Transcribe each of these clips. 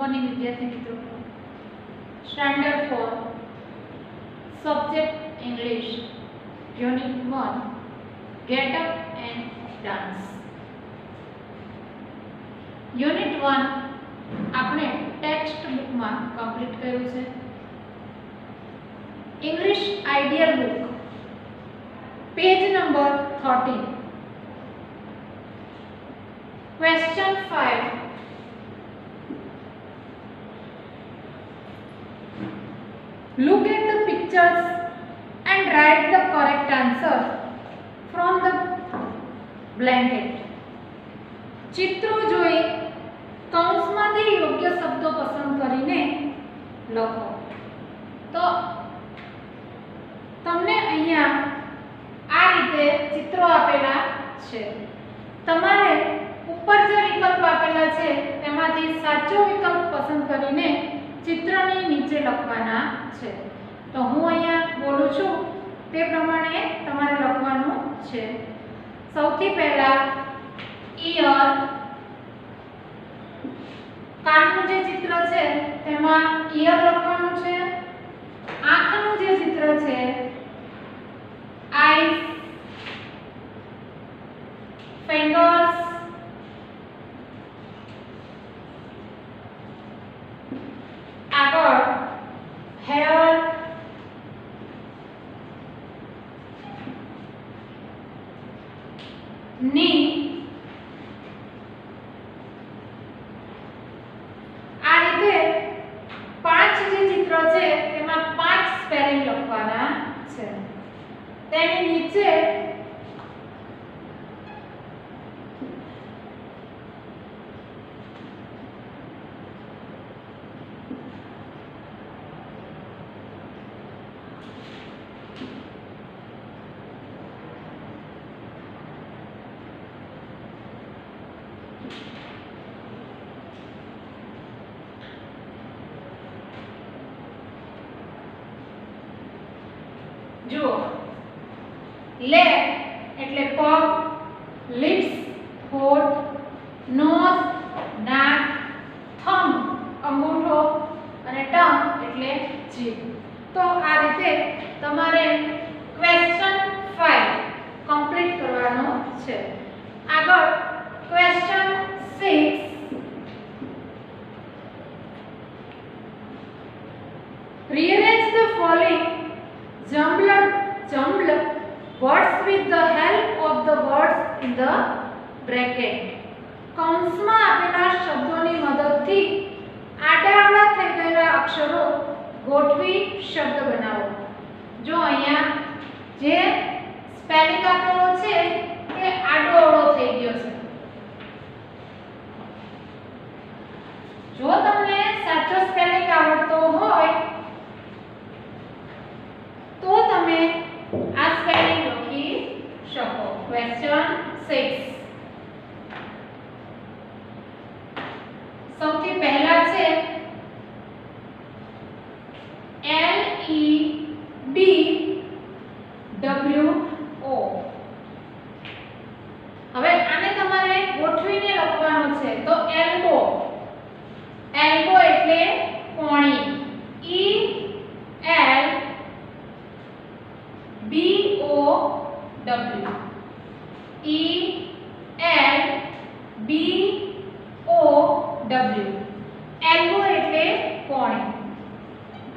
Morning विद्यार्थी मित्रों, standard 4 subject English unit 1 get up and dance. Unit 1 આપણે text બુકમાં કમ્પ્લીટ કર્યું છે। English ideal book page number 13 question 5 Look at the pictures and write the correct answer from the blanket. चित्रों જોઈ કૌંસમાંથી યોગ્ય શબ્દો પસંદ કરીને લખો। તો તમને અહીંયા આ રીતે ચિત્રો આપેલા છે। તમારે ઉપર જે વિકલ્પ આપેલા છે તેમાંથી સાચો વિકલ્પ પસંદ કરીને ચિત્રની નીચે લખવાના છે। તો હું અહીંયા બોલું છું તે પ્રમાણે તમારે લખવાનું છે। સૌથી પહેલા ઈયર કાનનું જે ચિત્ર છે તેમાં ઈયર લખવાનું છે। આંખનું જે ચિત્ર છે આઈઝ, ફિંગર્સ, આગળ હેર, ની, આ રીતે 5 જે ચિત્ર છે તેમાં 5 સ્પેલિંગ લખવાના છે। તેની નીચે જો લે એટલે પગ, લિપ્સ હોઠ, નોઝ નાક, થંબ અંગૂઠો અને ટંગ એટલે જીભ। તો આ રીતે તમારે ક્વેશ્ચન 5 કમ્પ્લીટ કરવાનો છે। આગળ question 6 rearrange the following jumbled words with the help of the words in the bracket। કૌંસમાં આપેલા શબ્દોની મદદથી આડા-આડા થઈ ગયેલા અક્ષરો ગોઠવી શબ્દ બનાવો। જો અહીંયા જે સ્પેલિંગ આપેલો છે તે આડો-અવળો થઈ ગયો છે। જો તમને સાચો સ્પેલિંગ આવડતો હોય तो તમે આ સ્પેલિંગ લખી શકો। ક્વેશ્ચન 6 સૌથી પહેલા છે LEBWO। હવે આને તમારે ગોઠવીને લખવાનું છે। તો એલ્બો, એલ્બો એટલે કોણી, E L BOW, E L BOW, elbow એટલે કોણી।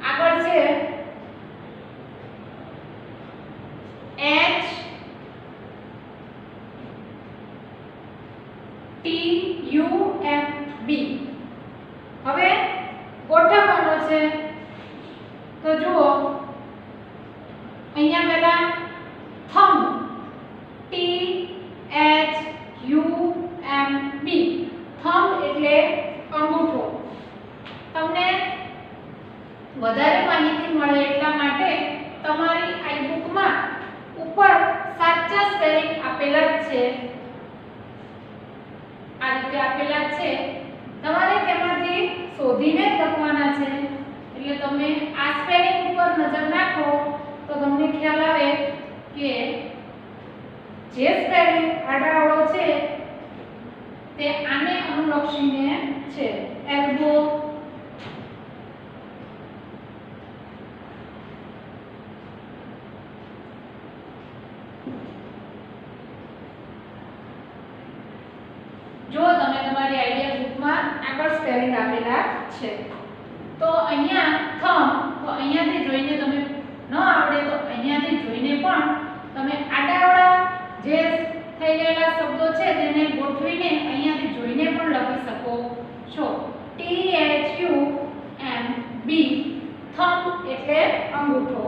આગળ છે HTUMB। હવે ગોઠવવાનો છે। તો જુઓ અહીંયા પહેલા થંબ THUMB, થંબ એટલે અંગૂઠો। તમને વધારે માહિતી મળે એટલા માટે તમારી આ બુકમાં ઉપર સાચા સ્પેલિંગ આપેલા જ છે। આ રીતે આપેલા છે, તમારે તેમાંથી શોધીને જ લખવાના છે। એટલે તમે આ સ્પેલિંગ ઉપર નજર નાખો તો તમને ખ્યાલ આવે કે જે સ્પેલિંગ આડા-અવળો છે તે આને અનુલક્ષીને છે। એલ્બો, જો તમે તમારી આઈડિયા બુકમાં આગળ સ્પેલિંગ આપેલા છે. તો અહીંયા થંબ, તો અહીંયાથી જોઈને તમે ન આવડે તો અહીંયાથી જોઈને પણ તમે આડાઅવળા જે થઈ ગયેલા શબ્દો છે તેને ગોઠવીને અહીંયાથી જોઈને પણ લખી શકો છો. THUMB, થંબ એટલે અંગૂઠો.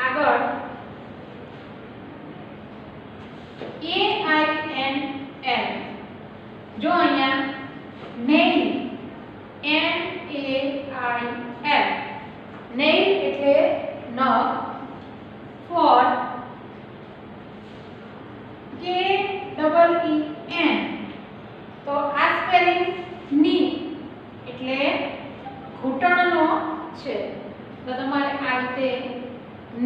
આગળ AINL, જો અહીંયા નેઇલ, NAIL, નેઇલ એટલે નખ. ફોર, KEEN, તો આ સ્પેલિંગ ની એટલે ઘૂંટણનો છે. તો તમારે આ રીતે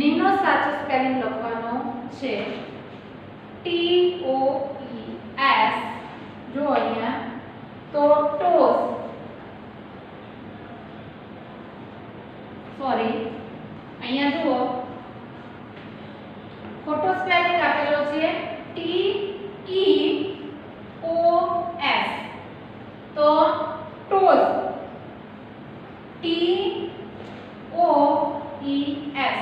ની નો સાચો સ્પેલિંગ લખવાનો છે. TOES, જો અહીંયા તો ટોસ, સોરી અહીંયા જુઓ ખોટો સ્પેલિંગ આપેલો છે TEOS, તો ટોસ, TOES.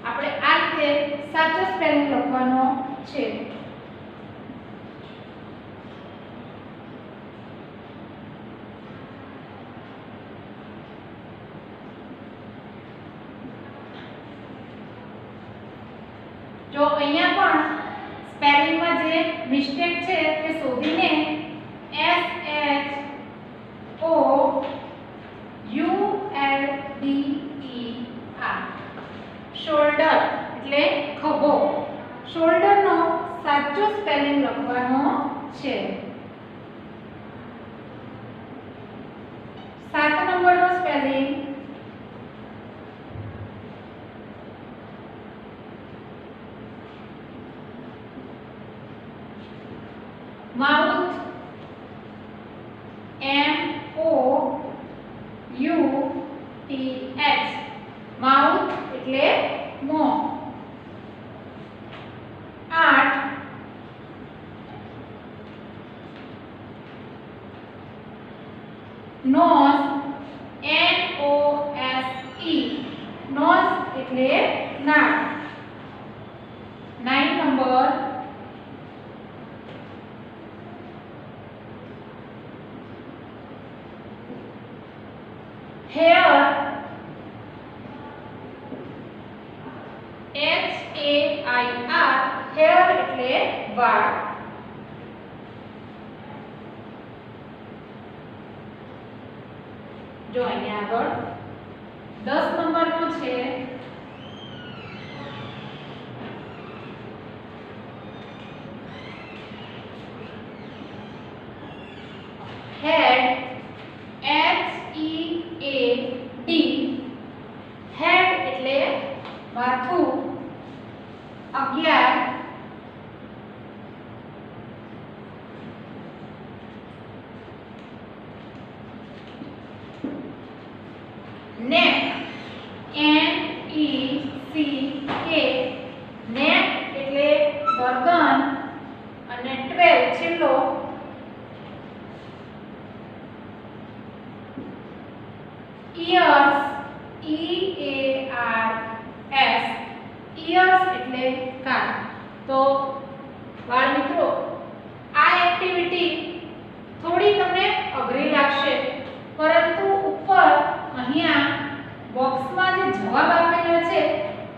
આપણે આ રીતે સાચો સ્પેલિંગ લખવાનો છે. જો અહીંયા પણ સ્પેલિંગમાં જે મિસ્ટેક છે તે શોધીને SHOULDER, શોલ્ડર એટલે ખભો, શોલ્ડરનો સાચો સ્પેલિંગ લખવાનો છે. 7 નંબરનો સ્પેલિંગ માઉથ, MOUTH, માઉથ એટલે મોં. 8, નોઝ, NOSE, નોઝ એટલે નાક. 9 નંબર hair, HAIR, hair એટલે વાળ. જો અહીંયા આગળ 10 નંબરનો છે head, HEAD, head એટલે માથું. 11 neck, NECK, neck એટલે ગરદન. અને 12 છેલ્લો ears, EARS, ears એટલે કાન. તો બાળ મિત્રો આ એક્ટિવિટી થોડી તમને અઘરી લાગશે, પરંતુ ઉપર અહીંયા બોક્સમાં જે જવાબ આપેલો છે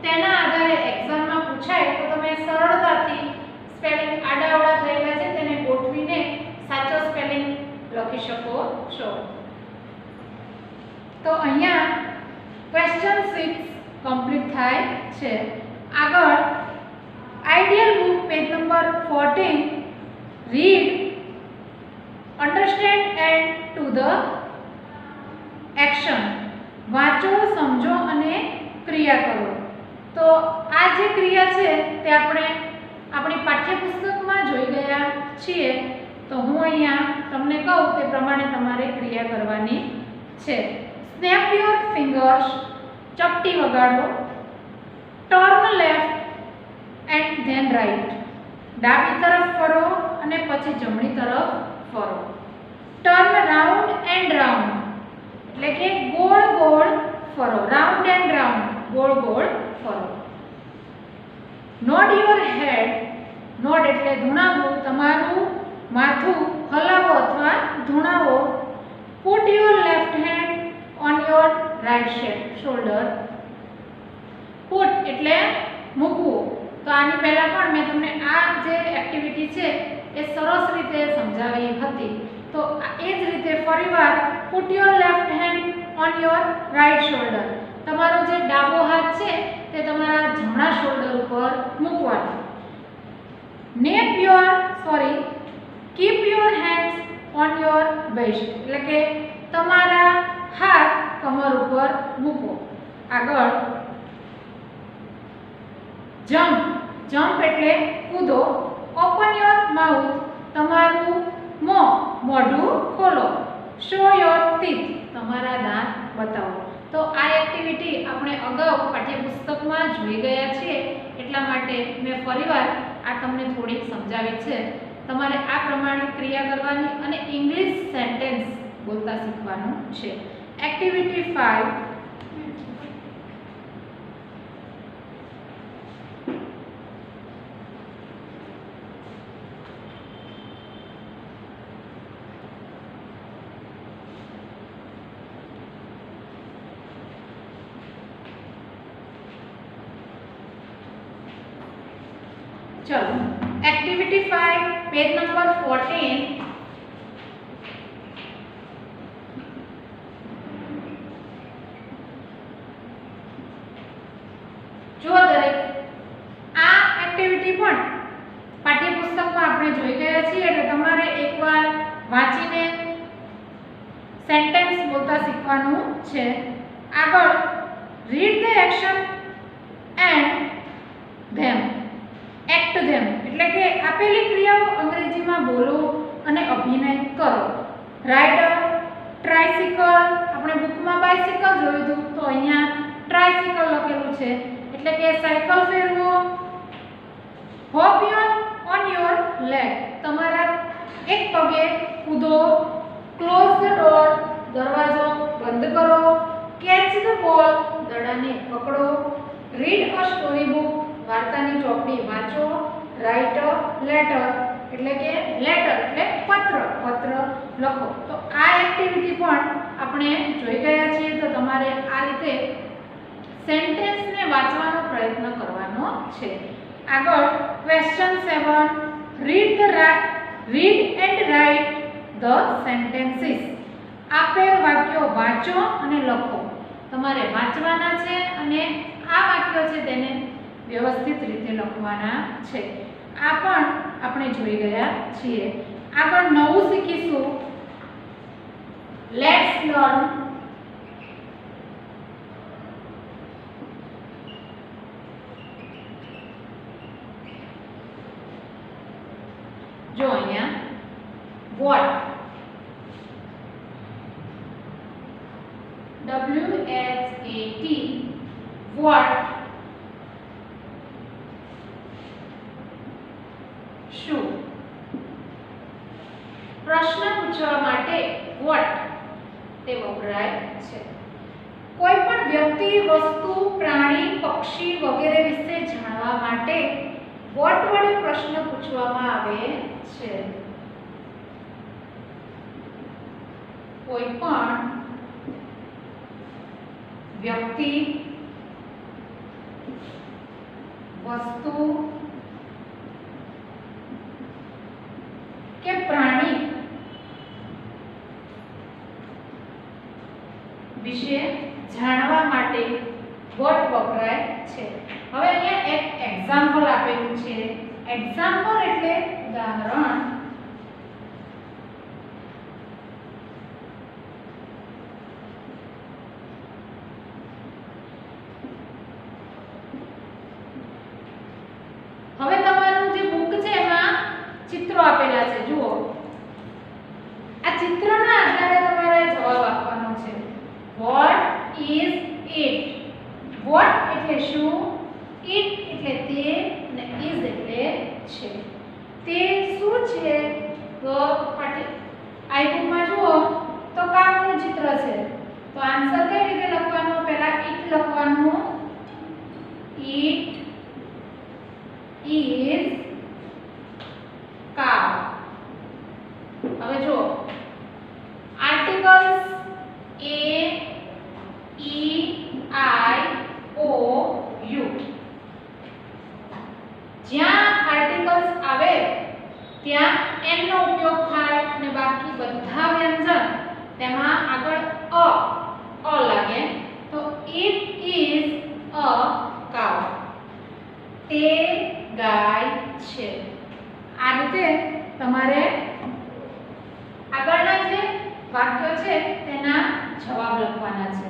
તેના આધારે એક્ઝામમાં પૂછાય તો તમે સરળતાથી સ્પેલિંગ આડાઅવળા થયેલા છે તેને ગોઠવીને સાચો સ્પેલિંગ લખી શકો છો. તો અહીંયા ક્વેશ્ચન 6 કમ્પ્લીટ થાય છે. આગળ ideal book page number 14, read, understand and to the action, વાંચો, સમજો અને ક્રિયા કરો. તો આ જે ક્રિયા છે તે આપણે આપણી પાઠ્યપુસ્તકમાં જોઈ ગયા છીએ. તો હું અહીંયા તમને કહું તે પ્રમાણે તમારે ક્રિયા કરવાની છે. સ્નેપ યોર ફિંગર્સ, ચપટી વગાડો. Turn left and then right, ડાબી તરફ ફરો અને પછી જમણી તરફ ફરો. ટર્ન રાઉન્ડ એન્ડ રાઉન્ડ એટલે કે ગોળ ગોળ ફરો. રાઉન્ડ એન્ડ રાઉન્ડ ગોળ ગોળ ફરો. Node your head. નોડ એટલે ધૂણાવવું, તમારું માથું હલાવો અથવા ધૂણાવો. Put your left hand on your right shoulder. Put એટલે મૂકવું. તો આની પહેલા પણ મેં તમને આ જે એક્ટિવિટી છે એ સરસ રીતે સમજાવી હતી. તો એ જ રીતે ફરીવાર put your left hand on your right shoulder. તમારો જે ડાબો હાથ છે તે તમારા જમણા શોલ્ડર ઉપર મૂકવાનો. Keep your hands on your waist એટલે કે તમારા હાથ કમર ઉપર મૂકો. આગળ જમ્પ એટલે કૂદો. ઓપન યોર માઉથ તમારું મોઢું ખોલો. શો યોર ટીથ તમારા દાંત બતાવો. તો આ એક્ટિવિટી આપણે અગાઉ પાઠ્યપુસ્તકમાં જોઈ ગયા છીએ, એટલા માટે મેં ફરીવાર આ તમને થોડીક સમજાવી છે. તમારે આ પ્રમાણે ક્રિયા કરવાની અને ઇંગ્લિશ સેન્ટેન્સ બોલતા શીખવાનું છે. એક્ટિવિટી 5. चलो एक्टिविटी 5 पेज नंबर 14. जो दरेक आ एक्टिविटी पण पाठ्यपुस्तकમાં આપણે જોઈ ગયા છીએ, એટલે તમારે એકવાર વાંચીને સેન્ટેન્સ બોલતા શીખવાનું છે. આગળ read the action and them. Act them એટલે કે આપેલી ક્રિયાઓ અંગ્રેજીમાં બોલો અને અભિનય કરો. રાઇડર, ટ્રાઇસિકલ, આપણે બુકમાં બાઇસિકલ જોયું હતું, તો અહીંયા ટ્રાઇસિકલ લખેલું છે એટલે કે સાયકલ ફેરવો. હોપ ઓન યોર લેગ તમારા એક પગે કૂદો. ક્લોઝ ધ ડોર દરવાજો બંધ કરો. કેચ ધ બોલ દડાને પકડો. રીડ અ સ્ટોરી બુક વાર્તાની ચોપડી વાંચો. રાઇટ અ લેટર એટલે કે લેટર એટલે પત્ર લખો. તો આ એક્ટિવિટી પણ આપણે જોઈ ગયા છીએ. તો તમારે આ રીતે સેન્ટેન્સને વાંચવાનો પ્રયત્ન કરવાનો છે. આગળ question 7. Read and write the sentences. આપેલ વાક્યો વાંચો અને લખો. તમારે વાંચવાના છે અને આ વાક્યો છે તેને વ્યવસ્થિત રીતે લખવાના છે. આ પણ આપણે જોઈ ગયા છીએ. આગળ નવું શીખીશું. લેટ્સ લર્ન જો અહીંયા what WHAT what શું. પ્રશ્ન પૂછવા માટે what તે વપરાય છે. કોઈ પણ વ્યક્તિ, વસ્તુ, પ્રાણી, પક્ષી વગેરે વિશે જાણવા માટે what વડે પ્રશ્ન પૂછવામાં આવે છે. કોઈ પણ વ્યક્તિ, વસ્તુ કે પ્રાણી વિશે જાણવા માટે what વપરાય છે. હવે અહીંયા એક એક્ઝામ્પલ આપેલું છે. એક્ઝામ્પલ એટલે ઉદાહરણ. હવે તમારું જે બુક છે એમાં ચિત્રો આપેલા છે. જુઓ, આ ચિત્રના આધારે તમારે જવાબ આપવાનો છે. What is it? What એટલે શું, it એટલે તે અને is એટલે છે. તે શું છે? તો આઈ બુકમાં જુઓ તો કાગનું ચિત્ર છે, તો આન્સર કઈ રીતે લખવાનો? પહેલા ઈટ લખવાનું, ઈટ ઇઝ cow. હવે જો articles a e i o u, જ્યાં આર્ટિકલ્સ આવે ત્યાં n નો ઉપયોગ થાય અને બાકી બધા વ્યંજન તેમાં આગળ અ લાગે. તો it is a cow, તે ગાય છે. આ રીતે તમારે આગળના જે વાક્યો છે તેના જવાબ લખવાના છે.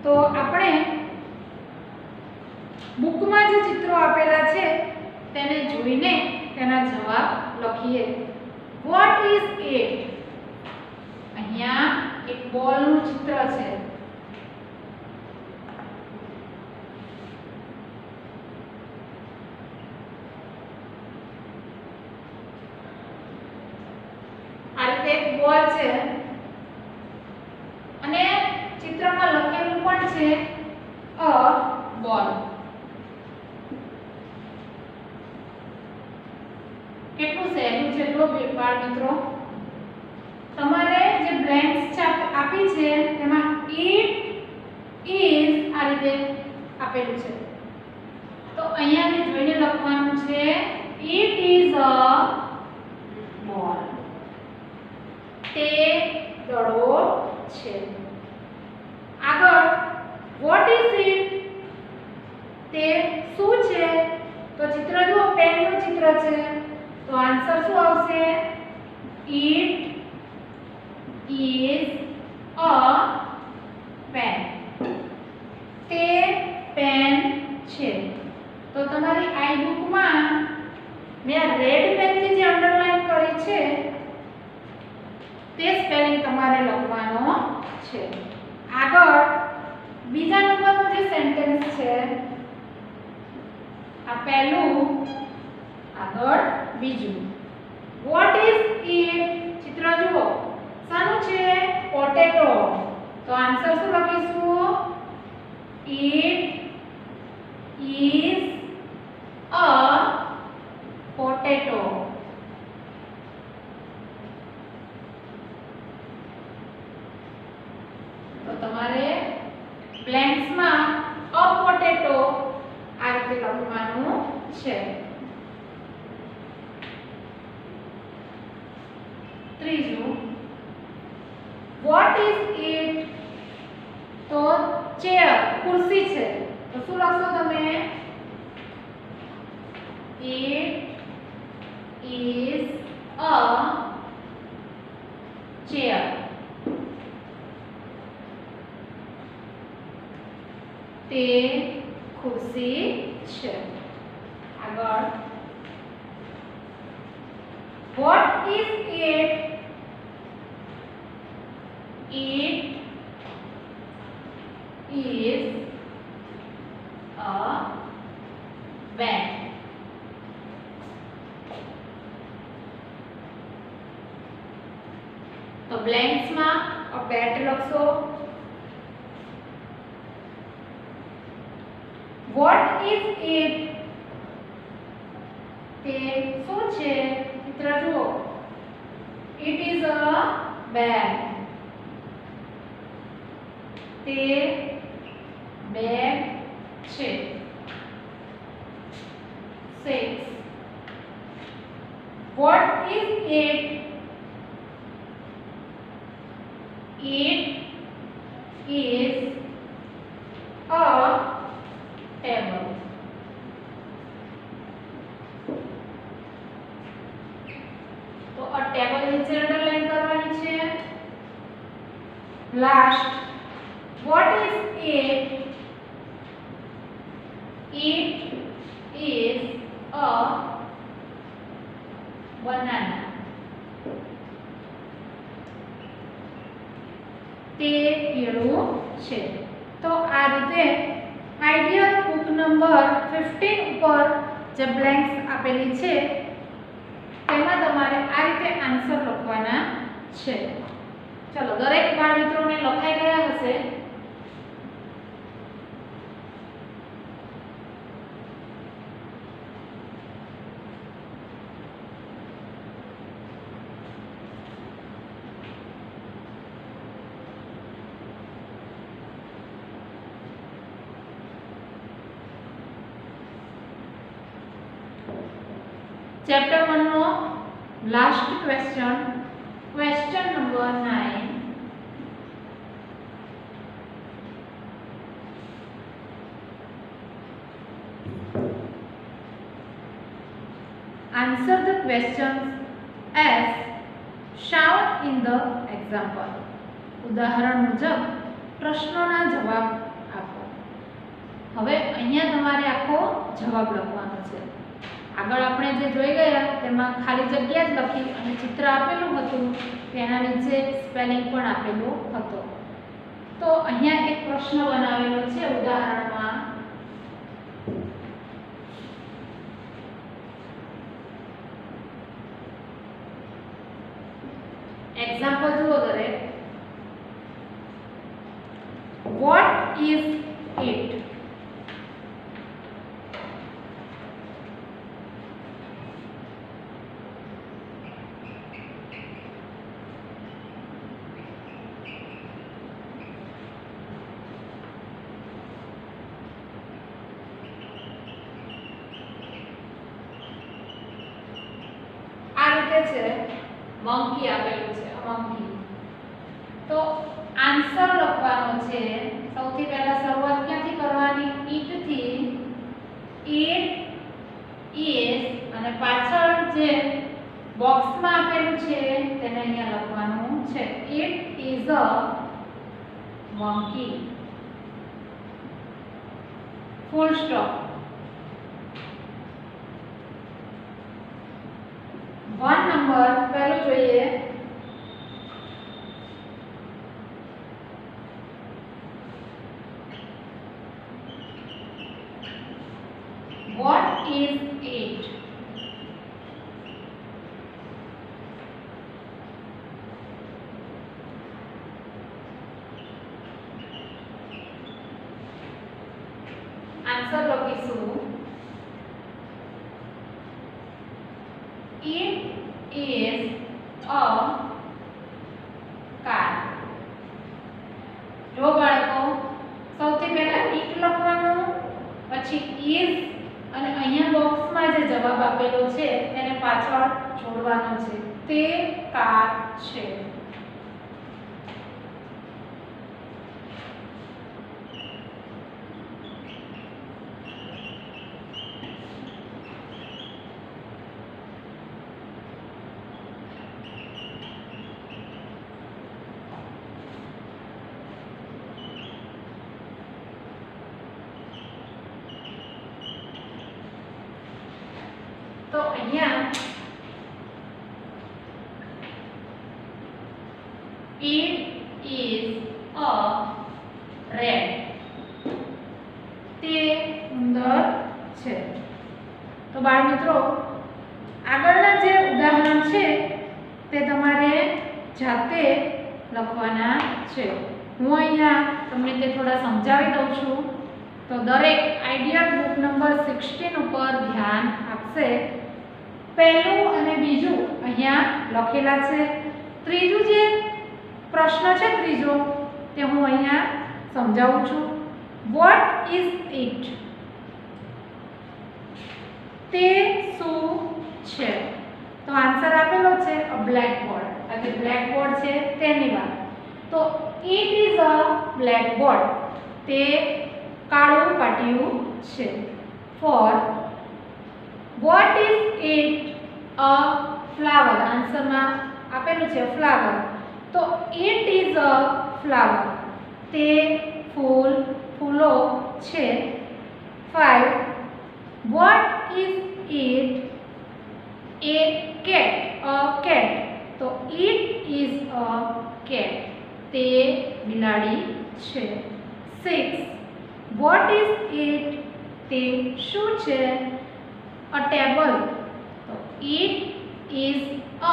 તો આપણે બુકમાં જે ચિત્રો આપેલા છે તેને જોઈને તેના જવાબ લખીએ. Vote is it? અહીંયા એક બોલનું ચિત્ર છે. એક બોલ છે અને ચિત્રમાં લખેલું પણ છે અ બોલ. કેટલું સહેલું છે જો બાળ મિત્રો. તમારે જે બ્લેન્ક્સ આપી છે તેમાં ઇટ ઇઝ આ રીતે આપેલું છે, તો અહીંયાથી જોઈને લખવાનું છે ઇટ ઇઝ અ બોલ, તે દડો છે. આગળ વોટ ઇઝ ઇટ? તે શું છે? તો ચિત્ર જુઓ, પેનનું ચિત્ર છે, તો આન્સર શું આવશે? ઇટ ઇઝ અ પેન, તે પેન છે. તો તમારી આઈ બુકમાં મેં રેડ પેનથી જે અંડરલાઈન કરી છે તે સ્પેલિંગ તમારે લખવાનો છે. આગળ બીજા નંબરનું જે સેન્ટેન્સ છે, આ પહેલું, આગળ બીજું. Vote is it? ચિત્ર જુઓ, શાનું છે? પોટેટો. તો આન્સર શું લખીશું? It is a potato. તો તમારે બ્લેન્ક્સમાં અ પોટેટો આ રીતે લખવાનું છે. ત્રીજું, વોટ ઇઝ ઇટ? તો ચેર, ખુરશી છે, તો શું લખશો તમે? It is a chair. તે ખુરશી છે. આગળ what is it? It is a bat. તો બ્લેન્ક્સમાં અ બેટ લખશો. What is it? તે શું છે? ચિત્ર જુઓ, ઇટ ઇઝ અ બેગ, તે બેગ છે. 6. What is it? It is a table. તો a table નીચે અંડરલાઈન કરવાની છે. Last, what is it? It is a banana. તે કેળું છે. તો આ રીતે આઈડિયલ બુક નંબર 15 ઉપર જે બ્લેન્ક્સ આપેલી છે એમાં તમારે આ રીતે આન્સર લખવાના છે। ચલો દરેક બાળ મિત્રોને લખાઈ ગયા હશે। चैप्टर 1 नो last question, question number 9। Answer the question as shown in the example. उदाहरण मुजब प्रश्नोना जवाब आपो। हवे अहींया तमारे आखो जवाब लखवानो छे। આગળ આપણે જે જોઈ ગયા તેમાં ખાલી જગ્યા જ લખી અને ચિત્ર આપેલું હતું તેના નીચે સ્પેલિંગ પણ આપેલું હતો। તો અહીંયા એક પ્રશ્ન બનાવેલો છે ઉદાહરણમાં। એક્ઝામ્પલ જુઓ દરેક। What is it? मंकी आपेलू छे मंकी। तो आंसर लखवानो छे। सौथी पहेला शरूआत क्यांथी करवानी? ईट थी। ईट इज अने पाछळ जे बॉक्स में आपेलू छे तेने अहींया लखवानुं छे। Eat is a monkey, full stop. 1 number पहलू જોઈએ। What is it? आंसर લખીશું। It is a car। જો બાળકો સૌથી પહેલા it લખવાનું, પછી is અને અહીંયા બોક્સમાં જે જવાબ આપેલો છે તેને પાછળ જોડવાનો છે। તે કાર છે। तो अहींया it is a red। તે ઉંદર છે। તો બાળ મિત્રો આગળના જે ઉદાહરણ છે તે તમારે જાતે લખવાના છે। હું અહીંયા તમને તે થોડા સમજાવી દઉં છું। તો દરેક આઈડિયા બુક નંબર 16 ઉપર ધ્યાન આપશે। પહેલું અને બીજું અહીંયા લખેલા છે। ત્રીજું જે પ્રશ્ન છે ત્રીજો તે હું અહીંયા સમજાવું છું। What is it? તે શું છે? તો આન્સર આપેલો છે અ બ્લેકબોર્ડ। આ જે બ્લેકબોર્ડ છે તેની વાત। તો it is a blackboard। તે કાળું પાટિયું છે। For what is it? a flower। Answer में आपेलू छे फ्लावर। तो it is a flower। ते फूल फूलो छे। 5 what is it? a cat। a cat। तो it is a cat। ते बिलाड़ी छे। 6 what is it? તે શું છે? a table। तो it ઇઝ અ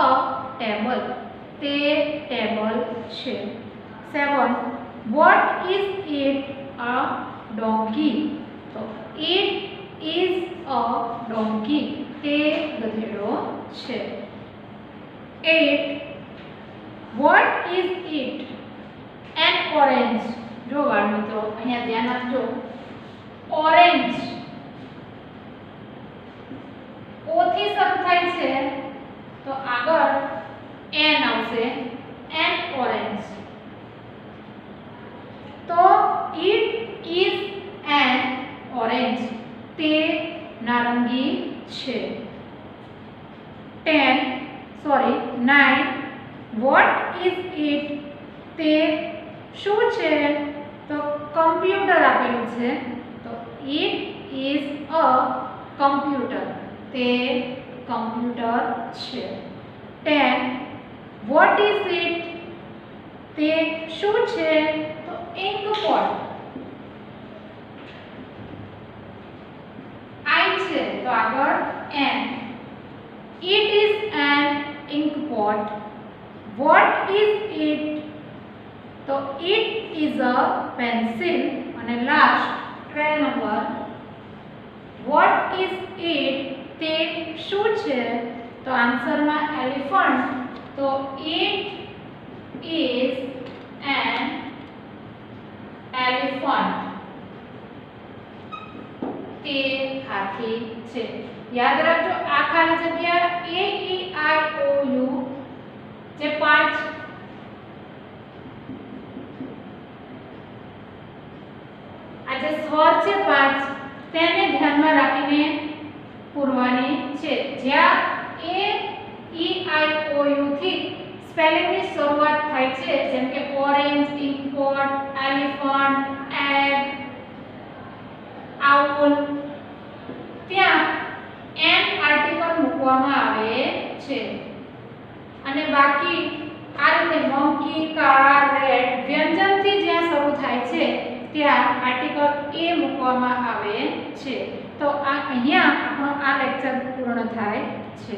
ટેબલ. તે ટેબલ છે. 7. Vote is it a donkey. તો ઇટ ઇઝ અ ડોંકી. તે ગધેડો છે. 8. Vote is it N orange. જો બાળ મિત્રો અહીંયા ધ્યાન આપજો. ઓરેન્જ ઓ થી શરૂ થાય છે તો આગળ એન આવશે. N orange. તો ઇટ ઇઝ એન ઓરેન્જ. તે નારંગી છે. 9. Vote is it. તે શું છે તો કમ્પ્યુટર આપેલું છે તો ઇટ ઇઝ અ કમ્પ્યુટર. તે કમ્પ્યુટર છે. 10. Vote is it. તે શું છે તો ઇન્ક પોટ. આઈ છે તો આગળ an. It is an ink pot. What is it તો ઇટ ઇઝ અ પેન્સિલ. અને last 12 number. What is it. તે શું છે તો આન્સરમાં એલિફન્ટ. તો ઇટ ઇઝ એન એલિફન્ટ. તે હાથી છે. યાદ રાખજો આ ખાલી જગ્યા એ ઈ આઈ ઓ યુ જે 5 આ જે સ્વર છે 5 તેને ધ્યાનમાં રાખીને પૂરવાની છે. જ્યાં એ ઈ આઈ ઓ યુ થી સ્પેલિંગની શરૂઆત થાય છે જેમ કે orange, import, elephant, egg, owl, ત્યાં એન આર્ટિકલ મૂકવામાં આવે છે. અને બાકી આ રીતે મંકી, કાર, રેડ વ્યંજનથી જ્યાં શરૂ થાય છે ત્યાં આર્ટિકલ એ મૂકવામાં આવે છે. તો આ અહીંયા આપણો આ લેક્ચર પૂર્ણ થાય છે.